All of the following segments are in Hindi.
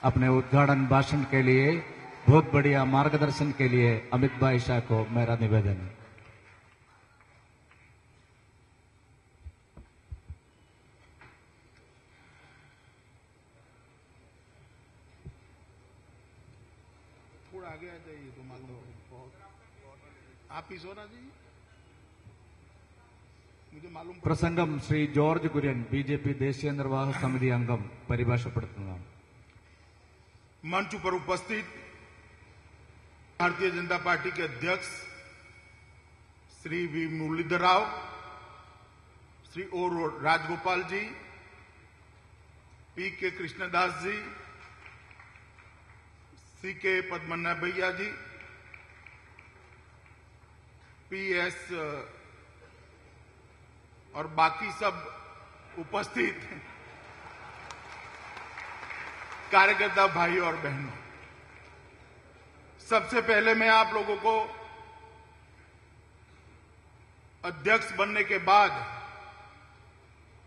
अपने उद्घाटन भाषण के लिए बहुत बढ़िया मार्गदर्शन के लिए अमित भाई शाह को मेरा निवेदन है। थोड़ा आगे आ जाइए तो मान लो आप ही सोना जी मुझे मालूम। प्रसंगम श्री जॉर्ज कुര്യन बीजेपी देशीय निर्वाहक समिति अंगम परिभाषापड़ुतुन्नानु। मंच पर उपस्थित भारतीय जनता पार्टी के अध्यक्ष श्री वी मुरलीधर राव, श्री ओ राजगोपाल जी, पी के कृष्णदास जी, सी के पद्मनाभ भैया जी, पी एस और बाकी सब उपस्थित कार्यकर्ता भाई और बहनों, सबसे पहले मैं आप लोगों को अध्यक्ष बनने के बाद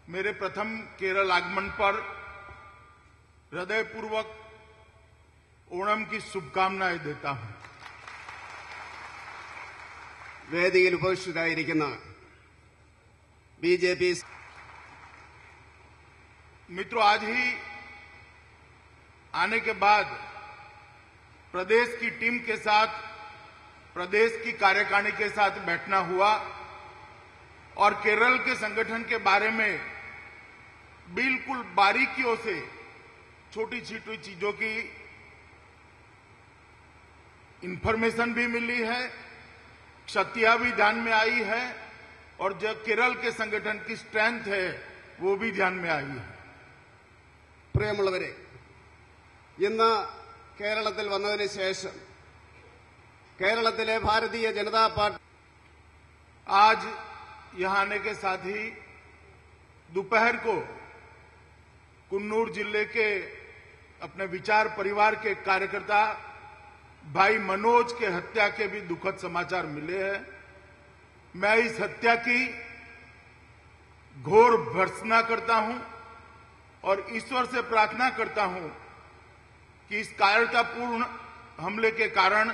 मेरे प्रथम केरल आगमन पर हृदयपूर्वक ओणम की शुभकामनाएं देता हूं। വേദിയിൽ ഉപവിഷ്ടരായിരിക്കുന്ന बीजेपी मित्रों, आज ही आने के बाद प्रदेश की टीम के साथ, प्रदेश की कार्यकारिणी के साथ बैठना हुआ और केरल के संगठन के बारे में बिल्कुल बारीकियों से छोटी छोटी चीजों की इंफॉर्मेशन भी मिली है, क्षतियां भी ध्यान में आई है और जो केरल के संगठन की स्ट्रेंथ है वो भी ध्यान में आई है। പ്രിയമുള്ളവരെ, ഇന്ന് കേരളത്തിൽ വന്നതിന് ശേഷം കേരളത്തിലെ ഭാരതീയ ജനതാ പാർട്ടി आज यहां आने के साथ ही दोपहर को कुन्नूर जिले के अपने विचार परिवार के कार्यकर्ता भाई मनोज के हत्या के भी दुखद समाचार मिले हैं। मैं इस हत्या की घोर भर्त्सना करता हूं और ईश्वर से प्रार्थना करता हूं कि इस कायरतापूर्ण हमले के कारण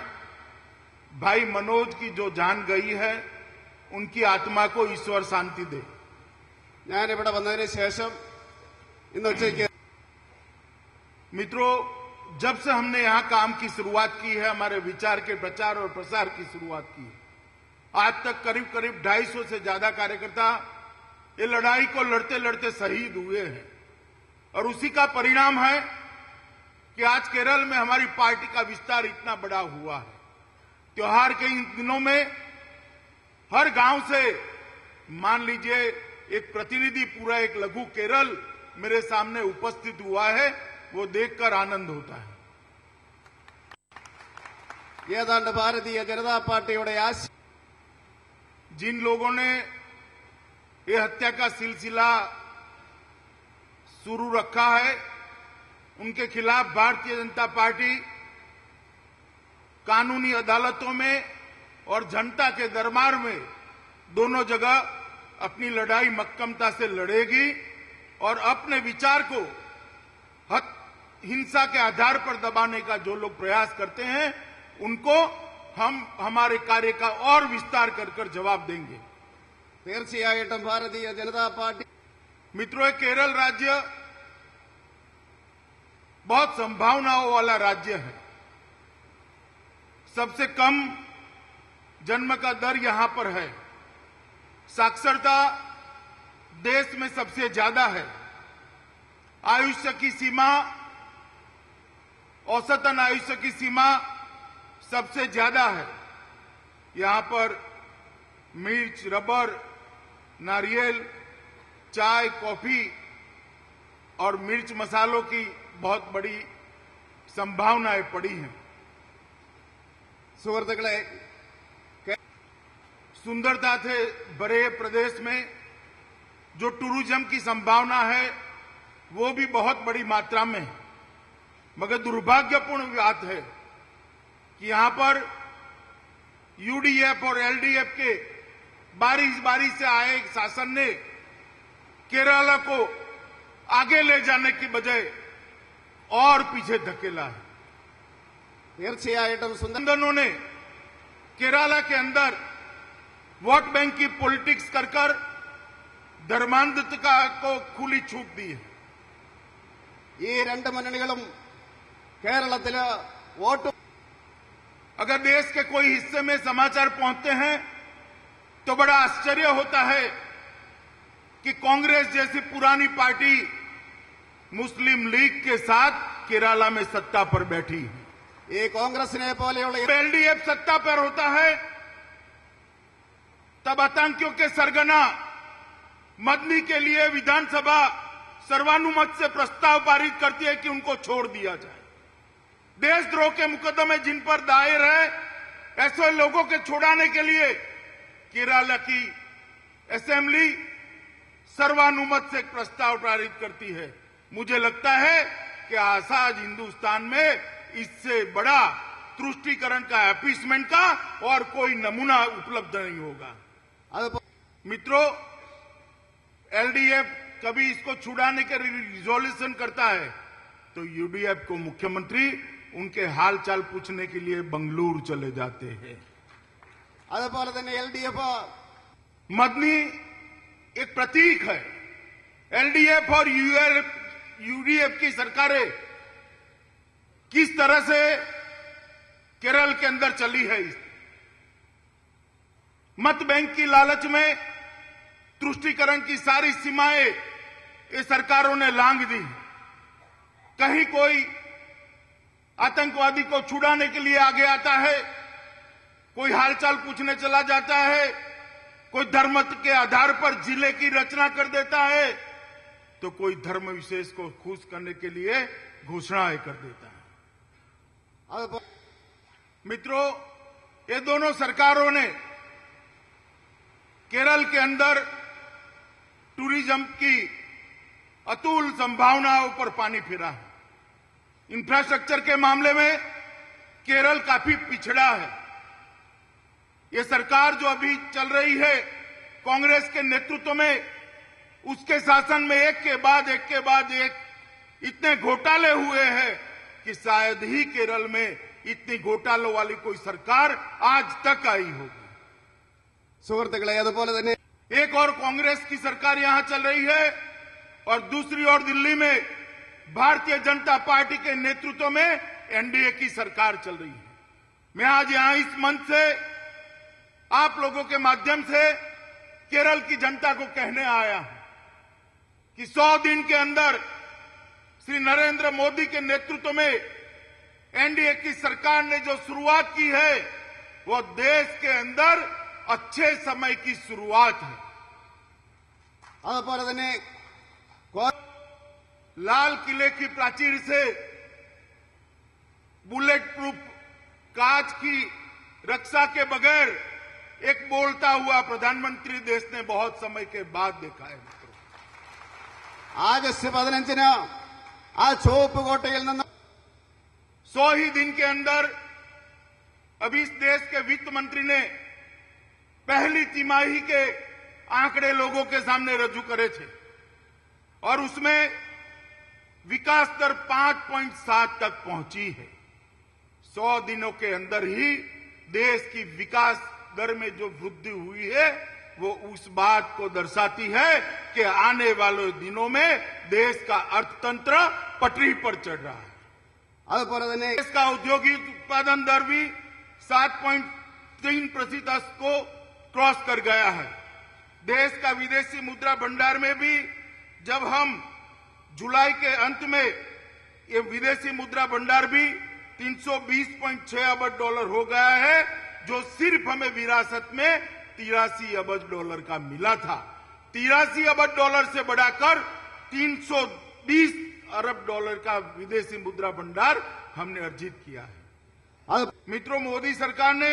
भाई मनोज की जो जान गई है उनकी आत्मा को ईश्वर शांति दे। ഞാനിവിടെ വന്നതിന് ശേഷം ഇന്ന് ഉച്ചയ്ക്ക് मित्रों, जब से हमने यहां काम की शुरुआत की है, हमारे विचार के प्रचार और प्रसार की शुरुआत की है, आज तक करीब करीब 250 से ज्यादा कार्यकर्ता ये लड़ाई को लड़ते लड़ते शहीद हुए हैं और उसी का परिणाम है कि आज केरल में हमारी पार्टी का विस्तार इतना बड़ा हुआ है। त्योहार के इन दिनों में हर गांव से मान लीजिए एक प्रतिनिधि, पूरा एक लघु केरल मेरे सामने उपस्थित हुआ है, वो देखकर आनंद होता है। ഏതാണ്ട് ഭാരതീയ ജനതാ പാർട്ടിയുടെ जिन लोगों ने ये हत्या का सिलसिला शुरू रखा है उनके खिलाफ भारतीय जनता पार्टी कानूनी अदालतों में और जनता के दरबार में दोनों जगह अपनी लड़ाई मक्कमता से लड़ेगी और अपने विचार को हिंसा के आधार पर दबाने का जो लोग प्रयास करते हैं उनको हम हमारे कार्य का और विस्तार कर कर जवाब देंगे। തീർച്ചയായിട്ടും ഭാരതീയ ജനതാ പാർട്ടി मित्रों, केरल राज्य बहुत संभावनाओं वाला राज्य है। सबसे कम जन्म का दर यहां पर है, साक्षरता देश में सबसे ज्यादा है, आयुष्य की सीमा, औसतन आयुष्य की सीमा सबसे ज्यादा है। यहां पर मिर्च, रबर, नारियल, चाय, कॉफी और मिर्च मसालों की बहुत बड़ी संभावनाएं पड़ी हैं। സുഹൃത്തുക്കളെ, सुंदरता से भरे प्रदेश में जो टूरिज्म की संभावना है वो भी बहुत बड़ी मात्रा में है, मगर दुर्भाग्यपूर्ण बात है कि यहां पर यूडीएफ और एलडीएफ के बारिश बारिश से आए शासन ने केरल को आगे ले जाने की बजाय और पीछे धकेला है। തീർച്ചയായിട്ടും संगठनों ने केरला के अंदर वोट बैंक की पॉलिटिक्स कर कर धर्मांधता को खुली छूट दी है। ഈ രണ്ട് മുന്നണികളും കേരളത്തില് വോട്ട് अगर देश के कोई हिस्से में समाचार पहुंचते हैं तो बड़ा आश्चर्य होता है कि कांग्रेस जैसी पुरानी पार्टी मुस्लिम लीग के साथ केरला में सत्ता पर बैठी है। ഈ കോൺഗ്രസിനെ പോലെയുള്ള एलडीएफ सत्ता पर होता है तब आतंकियों के सरगना मदनी के लिए विधानसभा सर्वानुमत से प्रस्ताव पारित करती है कि उनको छोड़ दिया जाए। देशद्रोह के मुकदमे जिन पर दायर है ऐसे लोगों के छुड़ाने के लिए केरला की असेंबली सर्वानुमत से एक प्रस्ताव पारित करती है। मुझे लगता है कि आजाद हिंदुस्तान में इससे बड़ा तुष्टीकरण का अपीसमेंट का और कोई नमूना उपलब्ध नहीं होगा। അത് मित्रों, एलडीएफ कभी इसको छुड़ाने के रिजोल्यूशन करता है तो यूडीएफ को मुख्यमंत्री उनके हालचाल पूछने के लिए बंगलुरु चले जाते हैं। അതുപോലെ തന്നെ LDF मदनी एक प्रतीक है। एलडीएफ और यूडीएफ की सरकारें किस तरह से केरल के अंदर चली है। मत बैंक की लालच में तुष्टीकरण की सारी सीमाएं ये सरकारों ने लांघ दी। कहीं कोई आतंकवादी को छुड़ाने के लिए आगे आता है, कोई हालचाल पूछने चला जाता है, कोई धर्म के आधार पर जिले की रचना कर देता है, तो कोई धर्म विशेष को खुश करने के लिए घोषणाएं कर देता है। അത് मित्रों, ये दोनों सरकारों ने केरल के अंदर टूरिज्म की अतुल संभावनाओं पर पानी फिरा है। इंफ्रास्ट्रक्चर के मामले में केरल काफी पिछड़ा है। ये सरकार जो अभी चल रही है कांग्रेस के नेतृत्व में, उसके शासन में एक के बाद एक इतने घोटाले हुए हैं कि शायद ही केरल में इतनी घोटालों वाली कोई सरकार आज तक आई होगी। സുഹൃത്തുക്കളെ അതുപോലെ തന്നെ एक और कांग्रेस की सरकार यहां चल रही है और दूसरी ओर दिल्ली में भारतीय जनता पार्टी के नेतृत्व में एनडीए की सरकार चल रही है। मैं आज यहां इस मंच से आप लोगों के माध्यम से केरल की जनता को कहने आया हूं कि 100 दिन के अंदर श्री नरेंद्र मोदी के नेतृत्व में एनडीए की सरकार ने जो शुरुआत की है वो देश के अंदर अच्छे समय की शुरुआत है। അതുപോലെ തന്നെ लाल किले की प्राचीर से बुलेट प्रूफ कांच की रक्षा के बगैर एक बोलता हुआ प्रधानमंत्री देश ने बहुत समय के बाद देखा है। ആഗസ്റ്റ് 15 ആ ചുവപ്പ് കോട്ടയിൽ നിന്ന് 100 ही दिन के अंदर अभी इस देश के वित्त मंत्री ने पहली तिमाही के आंकड़े लोगों के सामने रजू करे थे और उसमें विकास दर 5.7 तक पहुंची है। 100 दिनों के अंदर ही देश की विकास दर में जो वृद्धि हुई है वो उस बात को दर्शाती है कि आने वाले दिनों में देश का अर्थतंत्र पटरी पर चढ़ रहा है। അതുപോലെ തന്നെ देश का औद्योगिक उत्पादन दर भी 7.3% को क्रॉस कर गया है। देश का विदेशी मुद्रा भंडार में भी जब हम जुलाई के अंत में ये विदेशी मुद्रा भंडार भी 320.6 अरब डॉलर हो गया है, जो सिर्फ हमें विरासत में 83 अरब डॉलर का मिला था। 83 अरब डॉलर से बढ़ाकर 320 अरब डॉलर का विदेशी मुद्रा भंडार हमने अर्जित किया है। അത് मित्रों, मोदी सरकार ने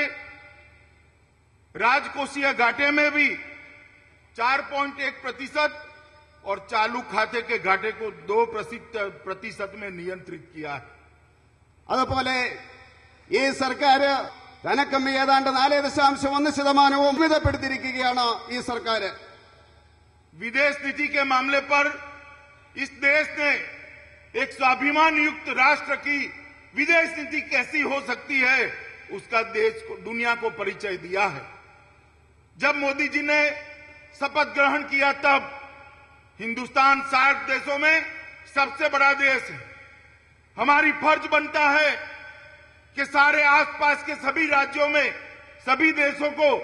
राजकोषीय घाटे में भी 4.1% और चालू खाते के घाटे को 2% में नियंत्रित किया है। അതുപോലെ ഈ സർക്കാർ ധനക്കമ്മി ഏതാണ്ട് 4.1% മിതപ്പെടുത്തിയിരിക്കുകയാണ് ഈ സർക്കാർ. विदेश नीति के मामले पर इस देश ने एक स्वाभिमान युक्त राष्ट्र की विदेश नीति कैसी हो सकती है, उसका देश को, दुनिया को परिचय दिया है। जब मोदी जी ने शपथ ग्रहण किया तब हिंदुस्तान 60 देशों में सबसे बड़ा देश है। हमारी फर्ज बनता है कि सारे आसपास के सभी राज्यों में सभी देशों को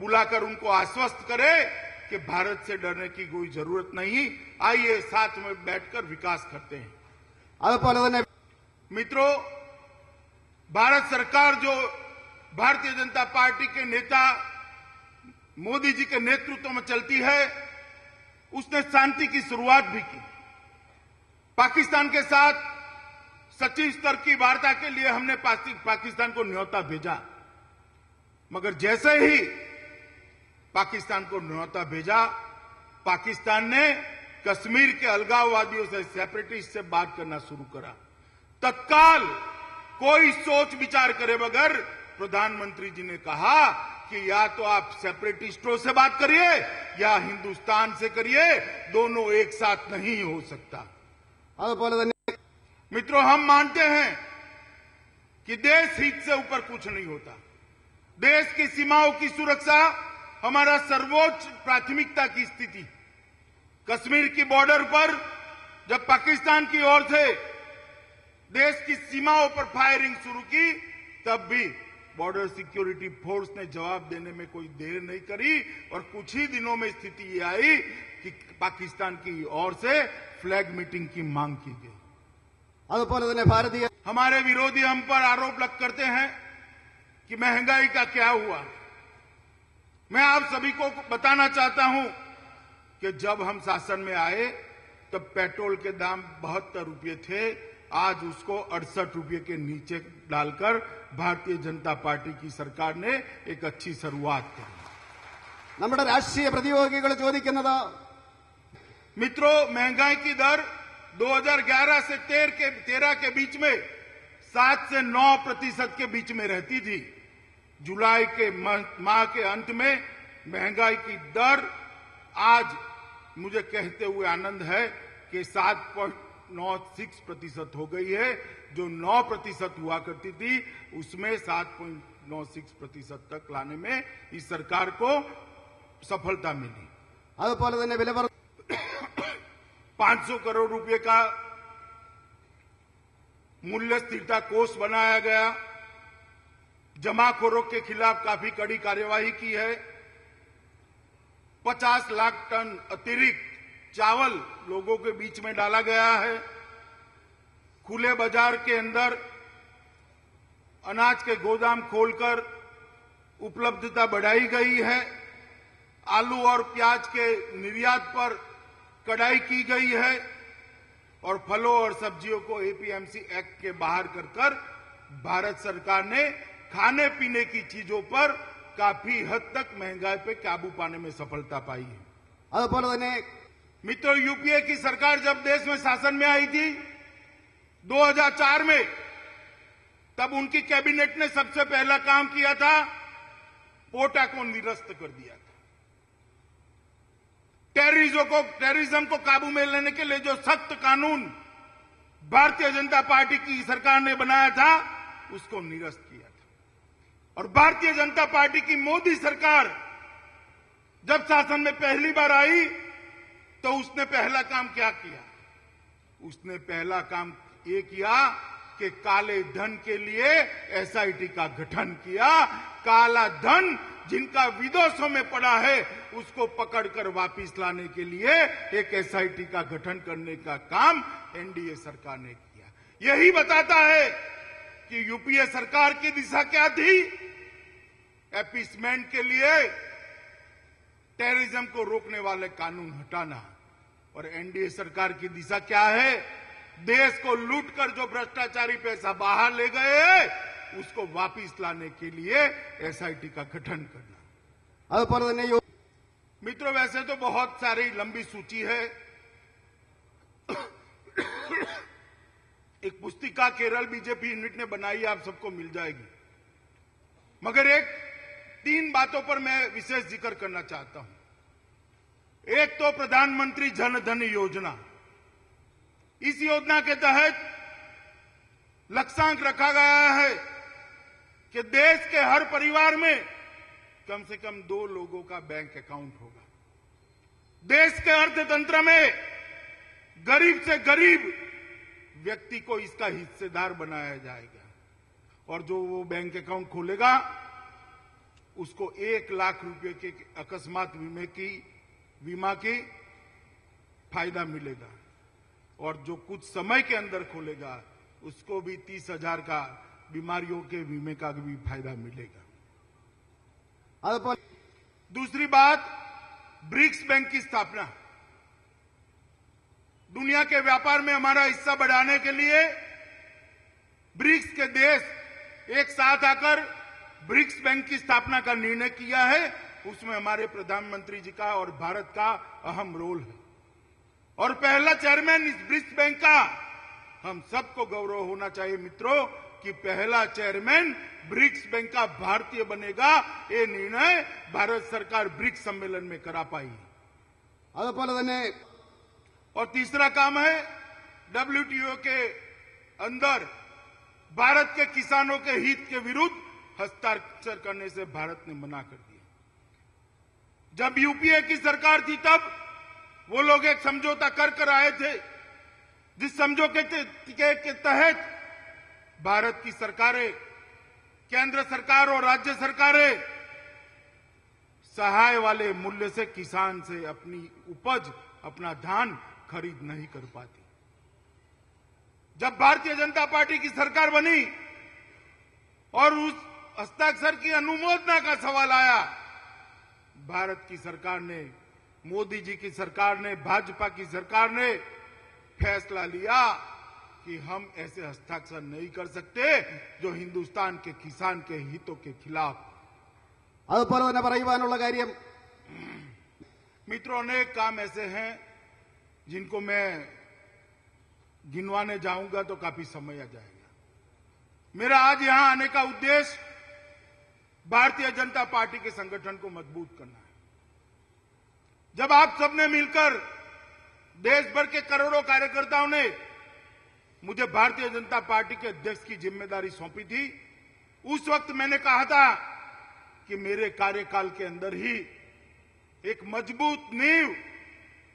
बुलाकर उनको आश्वस्त करें कि भारत से डरने की कोई जरूरत नहीं, आइए साथ में बैठकर विकास करते हैं। അതുപോലെ തന്നെ मित्रों, भारत सरकार जो भारतीय जनता पार्टी के नेता मोदी जी के नेतृत्व में चलती है, उसने शांति की शुरुआत भी की। पाकिस्तान के साथ सचिव स्तर की वार्ता के लिए हमने पाकिस्तान को न्योता भेजा, मगर जैसे ही पाकिस्तान को न्योता भेजा, पाकिस्तान ने कश्मीर के अलगाववादियों से, सेपरेटिस्ट से बात करना शुरू करा। तत्काल कोई सोच विचार करे बगैर प्रधानमंत्री जी ने कहा कि या तो आप सेपरेटिस्टों से बात करिए या हिंदुस्तान से करिए, दोनों एक साथ नहीं हो सकता। അതുപോലെ തന്നെ मित्रों, हम मानते हैं कि देश हित से ऊपर कुछ नहीं होता। देश की सीमाओं की सुरक्षा हमारा सर्वोच्च प्राथमिकता की स्थिति। कश्मीर की बॉर्डर पर जब पाकिस्तान की ओर से देश की सीमाओं पर फायरिंग शुरू की, तब भी बॉर्डर सिक्योरिटी फोर्स ने जवाब देने में कोई देर नहीं करी और कुछ ही दिनों में स्थिति ये आई कि पाकिस्तान की ओर से फ्लैग मीटिंग की मांग की गई। അതുപോലെ തന്നെ ഭാരതീയ हमारे विरोधी हम पर आरोप लग करते हैं कि महंगाई का क्या हुआ। मैं आप सभी को बताना चाहता हूं कि जब हम शासन में आए तब पेट्रोल के दाम 72 रुपये थे, आज उसको 68 रुपये के नीचे डालकर भारतीय जनता पार्टी की सरकार ने एक अच्छी शुरुआत की। നമ്മുടെ രാഷ്ട്രീയ പ്രതിയോഗികൾ ചോദിക്കുന്നത് मित्रों, महंगाई की दर 2011 से 13 के बीच में 7 से 9% के बीच में रहती थी। जुलाई के माह के अंत में महंगाई की दर आज मुझे कहते हुए आनंद है कि 7.96% हो गई है। जो 9% हुआ करती थी उसमें 7.96% तक लाने में इस सरकार को सफलता मिली। അതുപോലെ തന്നെ വില 500 करोड़ रुपए का मूल्य स्थिरता कोष बनाया गया। जमाखोरों के खिलाफ काफी कड़ी कार्यवाही की है। 50 लाख टन अतिरिक्त चावल लोगों के बीच में डाला गया है। खुले बाजार के अंदर अनाज के गोदाम खोलकर उपलब्धता बढ़ाई गई है। आलू और प्याज के निर्यात पर कड़ाई की गई है और फलों और सब्जियों को एपीएमसी एक्ट के बाहर कर भारत सरकार ने खाने पीने की चीजों पर काफी हद तक महंगाई पे काबू पाने में सफलता पाई है। അതുപോലെ തന്നെ मित्रों, यूपीए की सरकार जब देश में शासन में आई थी 2004 में, तब उनकी कैबिनेट ने सबसे पहला काम किया था, पोटा को निरस्त कर दिया था। टेररिज्म को काबू में लेने के लिए जो सख्त कानून भारतीय जनता पार्टी की सरकार ने बनाया था, उसको निरस्त किया था। और भारतीय जनता पार्टी की मोदी सरकार जब शासन में पहली बार आई तो उसने पहला काम क्या किया? उसने पहला काम ये किया कि काले धन के लिए एसआईटी का गठन किया। काला धन जिनका विदेशों में पड़ा है उसको पकड़कर वापस लाने के लिए एक एसआईटी का गठन करने का काम एनडीए सरकार ने किया। यही बताता है कि यूपीए सरकार की दिशा क्या थी? एपीसमेंट के लिए टेररिज्म को रोकने वाले कानून हटाना। और एनडीए सरकार की दिशा क्या है? देश को लूटकर जो भ्रष्टाचारी पैसा बाहर ले गए उसको वापस लाने के लिए एसआईटी का गठन करना। അതുപോലെ തന്നെ मित्रों, वैसे तो बहुत सारी लंबी सूची है। एक पुस्तिका केरल बीजेपी यूनिट ने बनाई, आप सबको मिल जाएगी। मगर 3 बातों पर मैं विशेष जिक्र करना चाहता हूं। एक तो प्रधानमंत्री जन धन योजना, इस योजना के तहत लक्ष्यांक रखा गया है कि देश के हर परिवार में कम से कम 2 लोगों का बैंक अकाउंट होगा। देश के अर्थतंत्र में गरीब से गरीब व्यक्ति को इसका हिस्सेदार बनाया जाएगा और जो वो बैंक अकाउंट खोलेगा उसको 1 लाख रुपए के अकस्मात बीमा की फायदा मिलेगा और जो कुछ समय के अंदर खोलेगा उसको भी 30,000 का बीमारियों के बीमे का भी फायदा मिलेगा। दूसरी बात, ब्रिक्स बैंक की स्थापना। दुनिया के व्यापार में हमारा हिस्सा बढ़ाने के लिए ब्रिक्स के देश एक साथ आकर ब्रिक्स बैंक की स्थापना का निर्णय किया है। उसमें हमारे प्रधानमंत्री जी का और भारत का अहम रोल है और पहला चेयरमैन इस ब्रिक्स बैंक का हम सबको गौरव होना चाहिए मित्रों कि पहला चेयरमैन ब्रिक्स बैंक का भारतीय बनेगा। ये निर्णय भारत सरकार ब्रिक्स सम्मेलन में करा पाई। और तीसरा काम है WTO के अंदर भारत के किसानों के हित के विरुद्ध हस्ताक्षर करने से भारत ने मना कर दिया। जब यूपीए की सरकार थी तब वो लोग एक समझौता कर आए थे जिस समझौते के तहत भारत की सरकारें, केंद्र सरकार और राज्य सरकारें सहाय वाले मूल्य से किसान से अपनी उपज, अपना धान खरीद नहीं कर पाती। जब भारतीय जनता पार्टी की सरकार बनी और उस हस्ताक्षर की अनुमोदना का सवाल आया, भारत की सरकार ने, मोदी जी की सरकार ने, भाजपा की सरकार ने फैसला लिया कि हम ऐसे हस्ताक्षर नहीं कर सकते जो हिंदुस्तान के किसान के हितों के खिलाफ। मित्रों, अनेक काम ऐसे हैं जिनको मैं गिनवाने जाऊंगा तो काफी समय आ जाएगा। मेरा आज यहां आने का उद्देश्य भारतीय जनता पार्टी के संगठन को मजबूत करना है। जब आप सबने मिलकर, देश भर के करोड़ों कार्यकर्ताओं ने मुझे भारतीय जनता पार्टी के अध्यक्ष की जिम्मेदारी सौंपी थी, उस वक्त मैंने कहा था कि मेरे कार्यकाल के अंदर ही एक मजबूत नींव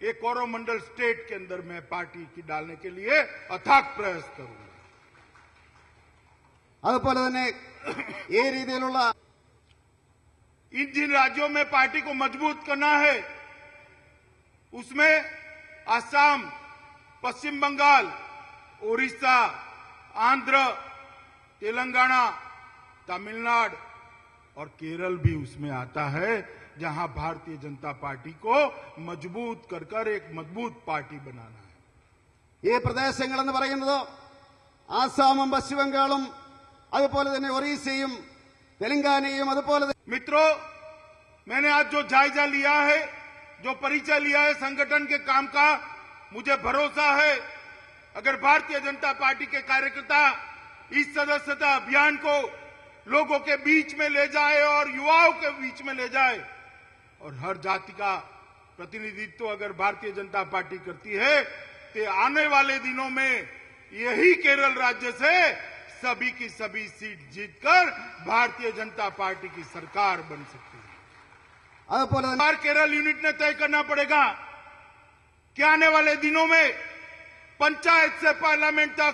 एक कोरोमंडल स्टेट के अंदर मैं पार्टी की डालने के लिए अथक प्रयास करूंगा। इन जिन राज्यों में पार्टी को मजबूत करना है उसमें असम, पश्चिम बंगाल, उड़ीसा, आंध्र, तेलंगाना, तमिलनाडु और केरल भी उसमें आता है, जहां भारतीय जनता पार्टी को मजबूत कर एक मजबूत पार्टी बनाना है। ये പ്രദേശങ്ങളെന്ന് പറയുന്നത് ആസാമും പശ്ചിമ ബംഗാളും അതുപോലെ തന്നെ ഒറീസയും തെലങ്കാനയും അതുപോലെ। मित्रों, मैंने आज जो जायजा लिया है, जो परिचय लिया है संगठन के काम का, मुझे भरोसा है अगर भारतीय जनता पार्टी के कार्यकर्ता इस सदस्यता अभियान को लोगों के बीच में ले जाए और युवाओं के बीच में ले जाए और हर जाति का प्रतिनिधित्व अगर भारतीय जनता पार्टी करती है तो आने वाले दिनों में यही केरल राज्य से सभी की सभी सीट जीतकर भारतीय जनता पार्टी की सरकार बन सकती है। केरल यूनिट ने तय करना पड़ेगा कि आने वाले दिनों में पंचायत से पार्लियामेंट तक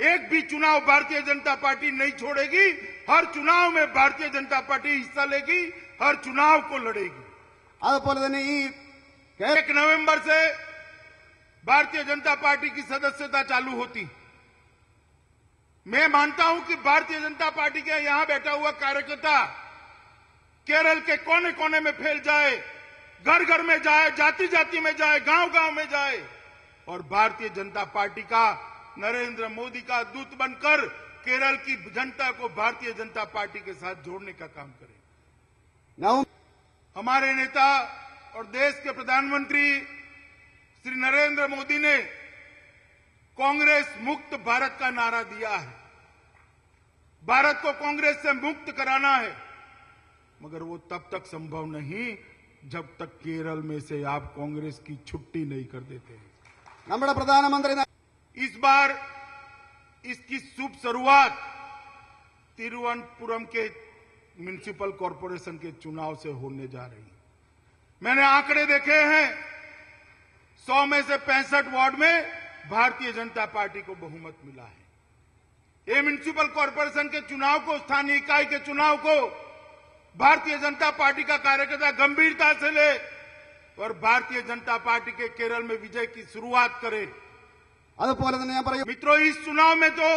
एक भी चुनाव भारतीय जनता पार्टी नहीं छोड़ेगी। हर चुनाव में भारतीय जनता पार्टी हिस्सा लेगी, हर चुनाव को लड़ेगी। 1 नवंबर से भारतीय जनता पार्टी की सदस्यता चालू होती। मैं मानता हूं कि भारतीय जनता पार्टी के यहां बैठा हुआ कार्यकर्ता केरल के कोने कोने में फैल जाए, घर घर में जाए, जाति जाति में जाए, गांव गांव में जाए और भारतीय जनता पार्टी का, नरेंद्र मोदी का दूत बनकर केरल की जनता को भारतीय जनता पार्टी के साथ जोड़ने का काम करें। हमारे नेता और देश के प्रधानमंत्री श्री नरेंद्र मोदी ने कांग्रेस मुक्त भारत का नारा दिया है। भारत को कांग्रेस से मुक्त कराना है, मगर वो तब तक संभव नहीं जब तक केरल में से आप कांग्रेस की छुट्टी नहीं कर देते। നമ്മുടെ പ്രധാനമന്ത്രി इस बार इसकी शुभ शुरुआत तिरुवनंतपुरम के म्युनिसिपल कॉरपोरेशन के चुनाव से होने जा रही है। मैंने आंकड़े देखे हैं, 100 में से 65 वार्ड में भारतीय जनता पार्टी को बहुमत मिला है। ये म्युनिसिपल कॉरपोरेशन के चुनाव को, स्थानीय इकाई के चुनाव को भारतीय जनता पार्टी का कार्यकर्ता गंभीरता से ले और भारतीय जनता पार्टी के केरल में विजय की शुरुआत करे। അതുപോലെ തന്നെ ഞാൻ പറയും, मित्रों, इस चुनाव में तो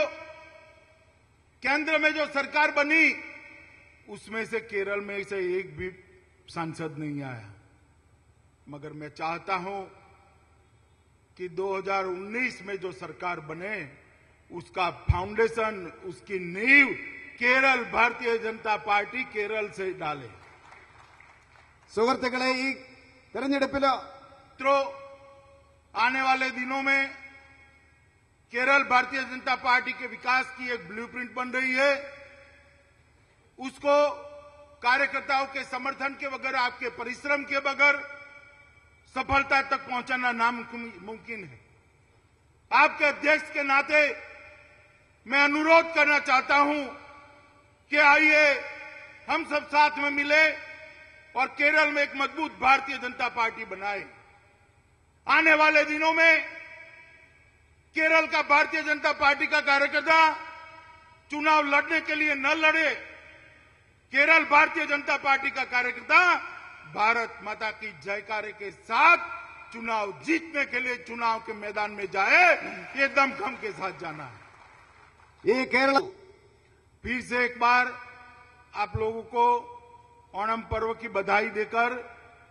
केंद्र में जो सरकार बनी उसमें से केरल में से एक भी सांसद नहीं आया, मगर मैं चाहता हूं कि 2019 में जो सरकार बने उसका फाउंडेशन, उसकी नींव केरल भारतीय जनता पार्टी केरल से डाले। സുഹൃത്തുക്കളെ, ഈ തെരഞ്ഞെടുപ്പിൽ मित्रों, आने वाले दिनों में केरल भारतीय जनता पार्टी के विकास की एक ब्लूप्रिंट बन रही है। उसको कार्यकर्ताओं के समर्थन के बगैर, आपके परिश्रम के बगैर सफलता तक पहुंचाना नामुमकिन है। आपके अध्यक्ष के नाते मैं अनुरोध करना चाहता हूं कि आइए हम सब साथ में मिले और केरल में एक मजबूत भारतीय जनता पार्टी बनाए। आने वाले दिनों में केरल का भारतीय जनता पार्टी का कार्यकर्ता चुनाव लड़ने के लिए न लड़े, केरल भारतीय जनता पार्टी का कार्यकर्ता भारत माता की जयकारे के साथ चुनाव जीतने के लिए चुनाव के मैदान में जाए। ये दमखम के साथ जाना है। ഈ കേരളം फिर से एक बार आप लोगों को ओणम पर्व की बधाई देकर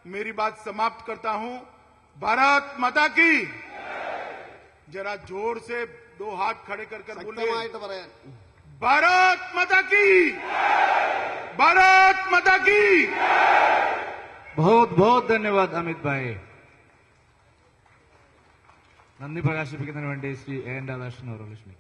मेरी बात समाप्त करता हूं। भारत माता की, जरा जोर से 2 हाथ खड़े कर बोले, ശക്തമായിട്ട് പറയാൻ. भारत माता की, भारत माता की। बहुत बहुत धन्यवाद अमित भाई. നന്ദി പ്രകാശിപ്പിക്കുന്നതിന് വേണ്ടി ശ്രീ എ എൻ രാധാകൃഷ്ണൻ അവർ ലക്ഷ്മി.